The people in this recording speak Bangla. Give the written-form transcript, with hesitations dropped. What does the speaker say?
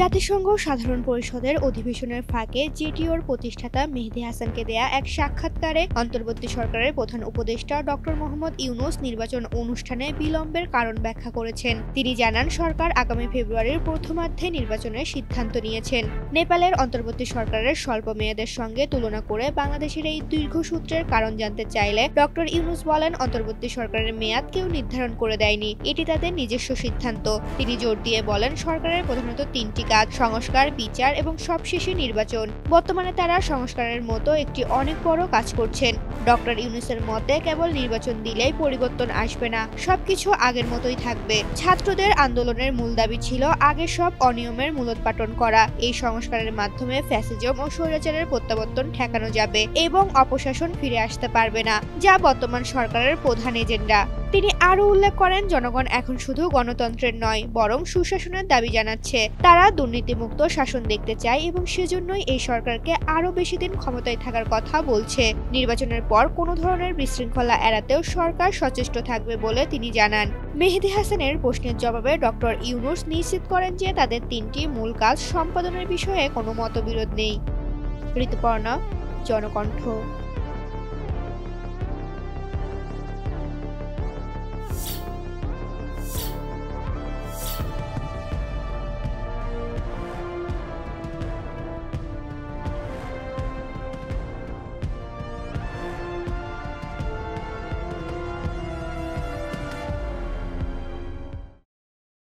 জাতিসংঘ সাধারণ পরিষদের অধিবেশনের ফাঁকে জেটিওর প্রতিষ্ঠাতা মেহেদী হাসানকে দেয়া এক সাক্ষাৎকারে অন্তর্বর্তী সরকারের প্রধান উপদেষ্টা ডক্টর মোহাম্মদ ইউনূস নির্বাচন অনুষ্ঠানে বিলম্বের কারণ ব্যাখ্যা করেছেন। তিনি জানান, সরকার আগামী ফেব্রুয়ারির প্রথমার্ধে নির্বাচনের সিদ্ধান্ত নিয়েছেন। নেপালের অন্তর্বর্তী সরকারের স্বল্প মেয়াদের সঙ্গে তুলনা করে বাংলাদেশের এই দীর্ঘসূত্রের কারণ জানতে চাইলে ডক্টর ইউনূস বলেন, অন্তর্বর্তী সরকারের মেয়াদ কেউ নির্ধারণ করে দেয়নি, এটি তাদের নিজস্ব সিদ্ধান্ত। তিনি জোর দিয়ে বলেন, সরকারের প্রধানত তিনটি কাজ: সংস্কার, বিচার এবং সবশেষে নির্বাচন। বর্তমানে তারা সংস্কারের মতো একটি অনেক বড় কাজ করছেন। ডক্টর ইউনূসের মতে, কেবল নির্বাচন দিলেই পরিবর্তন আসবে না, সবকিছু আগের মতোই থাকবে। ছাত্রদের আন্দোলনের মূল দাবি ছিল আগের সব অনিয়মের মূলোৎপাটন করা। এই সংস্কারের মাধ্যমে ফ্যাসিজম ও স্বৈরাচারের প্রত্যাবর্তন ঠেকানো যাবে এবং অপশাসন ফিরে আসতে পারবে না, যা বর্তমান সরকারের প্রধান এজেন্ডা। তিনি আরও উল্লেখ করেন, জনগণ এখন শুধু গণতন্ত্রের নয়, বরং সুশাসনের দাবি জানাচ্ছে। তারা দুর্নীতিমুক্ত শাসন দেখতে চায় এবং সেজন্যই এই সরকারকে আরও বেশি দিন ক্ষমতায় থাকার কথা বলছে। নির্বাচনের পর কোনো ধরনের বিশৃঙ্খলা এড়াতেও সরকার সচেষ্ট থাকবে বলে তিনি জানান। মেহেদী হাসানের প্রশ্নের জবাবে ডক্টর ইউনূস নিশ্চিত করেন যে তাদের তিনটি মূল কাজ সম্পাদনের বিষয়ে কোনো মতবিরোধ নেই। ঋতুপর্ণা, জনকণ্ঠ।